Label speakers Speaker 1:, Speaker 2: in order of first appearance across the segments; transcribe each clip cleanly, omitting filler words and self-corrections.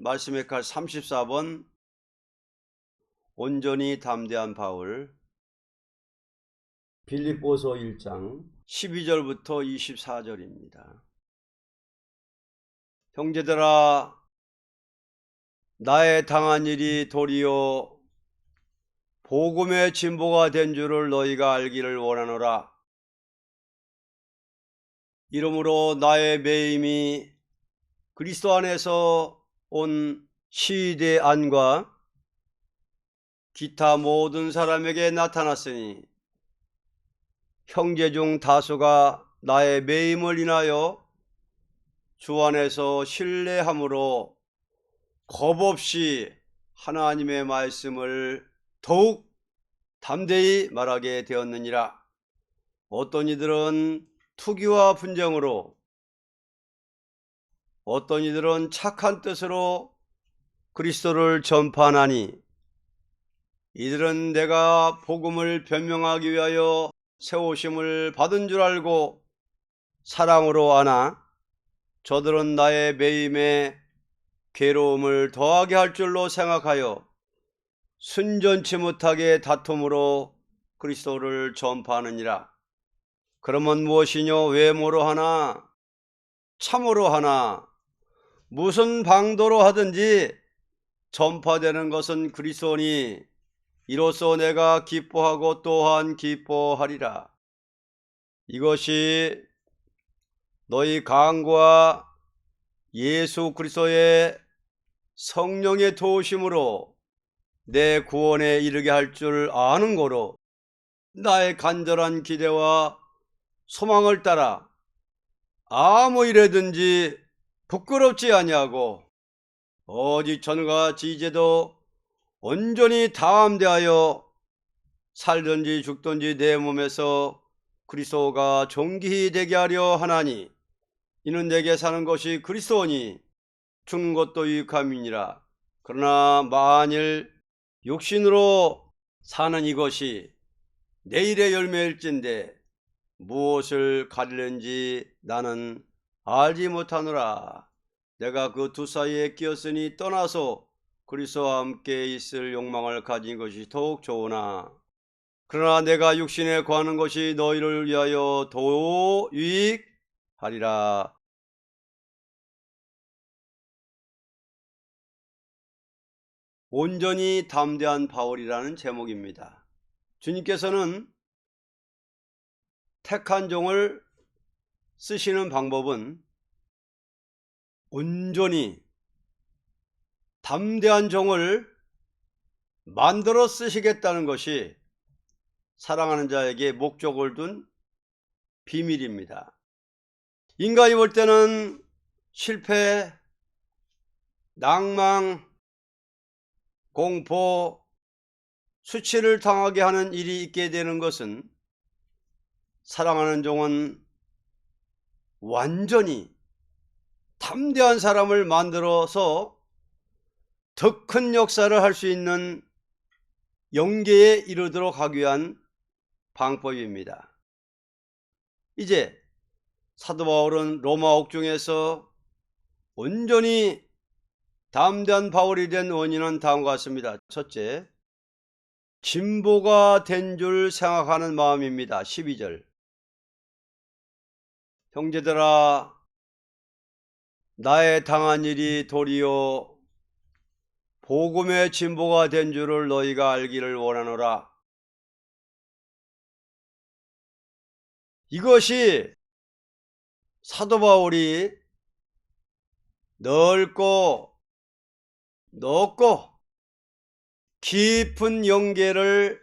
Speaker 1: 말씀의 칼 34번 온전히 담대한 바울. 빌립보서 1장 12절부터 24절입니다. 형제들아, 나의 당한 일이 도리어 복음의 진보가 된 줄을 너희가 알기를 원하노라. 이러므로 나의 매임이 그리스도 안에서 온 시대 안과 기타 모든 사람에게 나타났으니 형제 중 다수가 나의 매임을 인하여 주 안에서 신뢰함으로 겁없이 하나님의 말씀을 더욱 담대히 말하게 되었느니라. 어떤 이들은 투기와 분쟁으로, 어떤 이들은 착한 뜻으로 그리스도를 전파하나니, 이들은 내가 복음을 변명하기 위하여 세우심을 받은 줄 알고 사랑으로 아나, 저들은 나의 매임에 괴로움을 더하게 할 줄로 생각하여 순전치 못하게 다툼으로 그리스도를 전파하느니라. 그러면 무엇이뇨? 외모로 하나 참으로 하나 무슨 방도로 하든지 전파되는 것은 그리스도니, 이로써 내가 기뻐하고 또한 기뻐하리라. 이것이 너희 강구와 예수 그리스도의 성령의 도우심으로 내 구원에 이르게 할 줄 아는 거로, 나의 간절한 기대와 소망을 따라 아무 일에든지 부끄럽지 아니하고 오직 전같이 이제도 온전히 담대하여 살든지 죽든지 내 몸에서 그리스도가 존귀히 되게 하려 하나니, 이는 내게 사는 것이 그리스도니 죽는 것도 유익함이니라. 그러나 만일 육신으로 사는 이것이 내일의 열매일진데 무엇을 가리는지 나는 알지 못하노라. 내가 그 두 사이에 끼었으니 떠나서 그리스도와 함께 있을 욕망을 가진 것이 더욱 좋으나, 그러나 내가 육신에 구하는 것이 너희를 위하여 더 유익하리라. 온전히 담대한 바울이라는 제목입니다. 주님께서는 택한 종을 쓰시는 방법은 온전히 담대한 종을 만들어 쓰시겠다는 것이 사랑하는 자에게 목적을 둔 비밀입니다. 인간이 볼 때는 실패, 낭망, 공포, 수치를 당하게 하는 일이 있게 되는 것은 사랑하는 종은 완전히 담대한 사람을 만들어서 더 큰 역사를 할 수 있는 영계에 이르도록 하기 위한 방법입니다. 이제 사도 바울은 로마 옥중에서 온전히 담대한 바울이 된 원인은 다음과 같습니다. 첫째, 진보가 된 줄 생각하는 마음입니다. 12절. 형제들아, 나의 당한 일이 도리어 복음의 진보가 된 줄을 너희가 알기를 원하노라. 이것이 사도 바울이 넓고 높고 깊은 영계를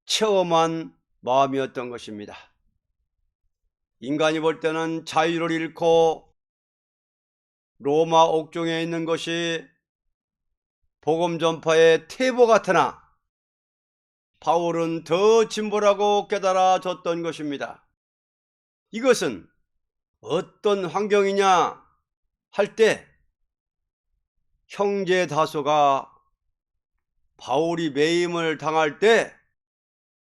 Speaker 1: 체험한 마음이었던 것입니다. 인간이 볼 때는 자유를 잃고 로마 옥중에 있는 것이 복음 전파의 태보 같으나, 바울은 더 진보라고 깨달아졌던 것입니다. 이것은 어떤 환경이냐 할 때, 형제 다수가 바울이 매임을 당할 때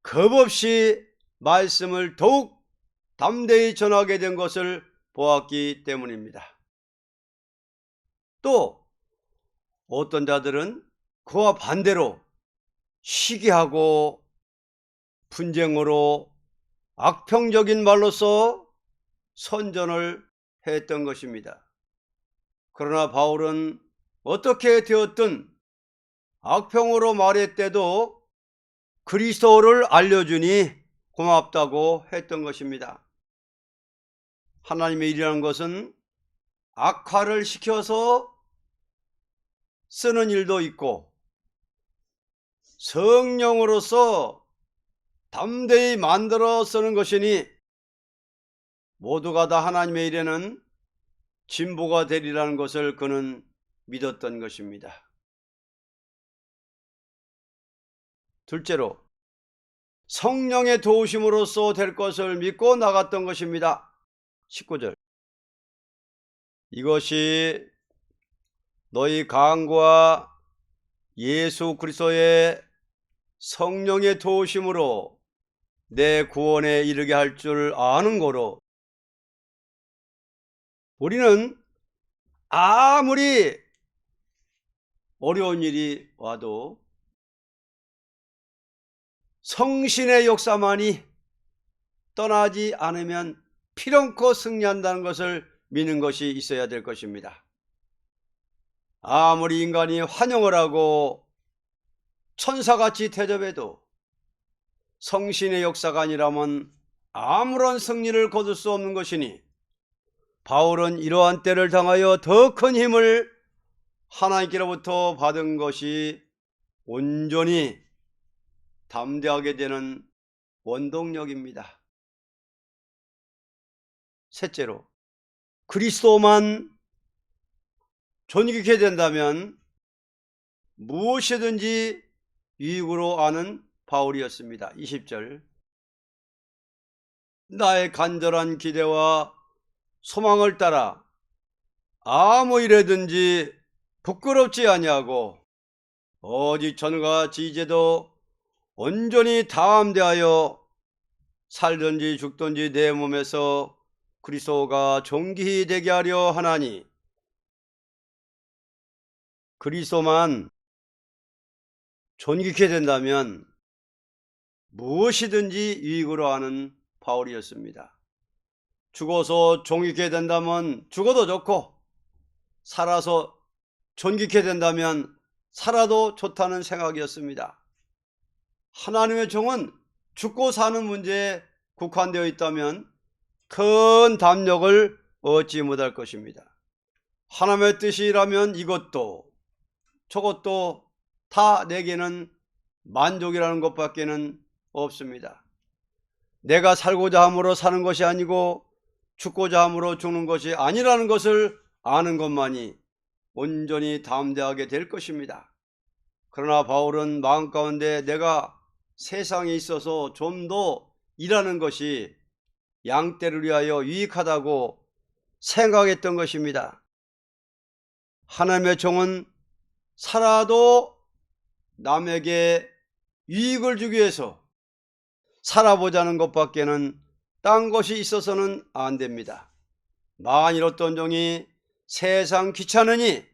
Speaker 1: 겁없이 말씀을 더욱 담대히 전하게 된 것을 보았기 때문입니다. 또 어떤 자들은 그와 반대로 시기하고 분쟁으로 악평적인 말로써 선전을 했던 것입니다. 그러나 바울은 어떻게 되었든 악평으로 말했대도 그리스도를 알려주니 고맙다고 했던 것입니다. 하나님의 일이라는 것은 악화를 시켜서 쓰는 일도 있고 성령으로서 담대히 만들어 쓰는 것이니 모두가 다 하나님의 일에는 진보가 되리라는 것을 그는 믿었던 것입니다. 둘째로 성령의 도우심으로써 될 것을 믿고 나갔던 것입니다. 19절 이것이 너희 강구와 예수 그리스도의 성령의 도우심으로 내 구원에 이르게 할 줄 아는 거로 우리는 아무리 어려운 일이 와도 성신의 역사만이 떠나지 않으면 필연코 승리한다는 것을 믿는 것이 있어야 될 것입니다. 아무리 인간이 환영을 하고 천사같이 대접해도 성신의 역사가 아니라면 아무런 승리를 거둘 수 없는 것이니 바울은 이러한 때를 당하여 더 큰 힘을 하나님께로부터 받은 것이 온전히 담대하게 되는 원동력입니다. 셋째로 그리스도만 존귀케 된다면 무엇이든지 유익으로 아는 바울이었습니다. 20절 나의 간절한 기대와 소망을 따라 아무 일에든지 부끄럽지 아니하고 오직 전같이 이제도 온전히 담대하여 살든지 죽든지 내 몸에서 그리스도가 존귀히 되게 하려 하나니 그리스도만 존귀케 된다면 무엇이든지 유익으로 하는 바울이었습니다. 죽어서 존귀케 된다면 죽어도 좋고 살아서 존귀케 된다면 살아도 좋다는 생각이었습니다. 하나님의 종은 죽고 사는 문제에 국한되어 있다면 큰 담력을 얻지 못할 것입니다. 하나님의 뜻이라면 이것도 저것도 다 내게는 만족이라는 것밖에는 없습니다. 내가 살고자 함으로 사는 것이 아니고 죽고자 함으로 죽는 것이 아니라는 것을 아는 것만이 온전히 담대하게 될 것입니다. 그러나 바울은 마음 가운데 내가 세상에 있어서 좀 더 일하는 것이 양떼를 위하여 유익하다고 생각했던 것입니다. 하나님의 종은 살아도 남에게 유익을 주기 위해서 살아보자는 것밖에는 딴 것이 있어서는 안 됩니다. 만일 어떤 종이 세상 귀찮으니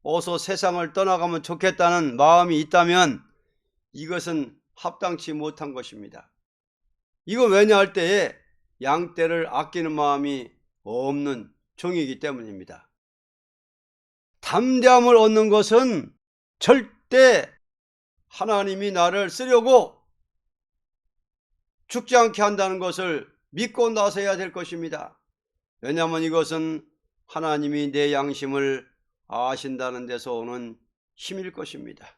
Speaker 1: 어서 세상을 떠나가면 좋겠다는 마음이 있다면 이것은 합당치 못한 것입니다. 이건 왜냐 할 때에 양떼를 아끼는 마음이 없는 종이기 때문입니다. 담대함을 얻는 것은 절대 하나님이 나를 쓰려고 죽지 않게 한다는 것을 믿고 나서야 될 것입니다. 왜냐하면 이것은 하나님이 내 양심을 아신다는 데서 오는 힘일 것입니다.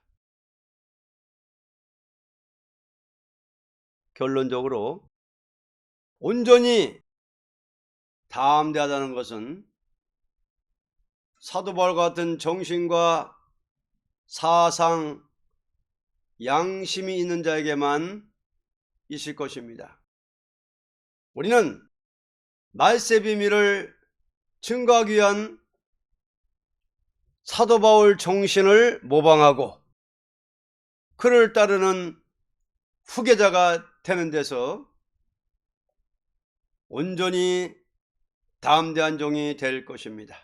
Speaker 1: 결론적으로 온전히 담대하다는 것은 사도 바울 같은 정신과 사상, 양심이 있는 자에게만 있을 것입니다. 우리는 말세의 비밀을 증거하기 위한 사도 바울 정신을 모방하고 그를 따르는 후계자가 되는 데서 온전히 담대한 종이 될 것입니다.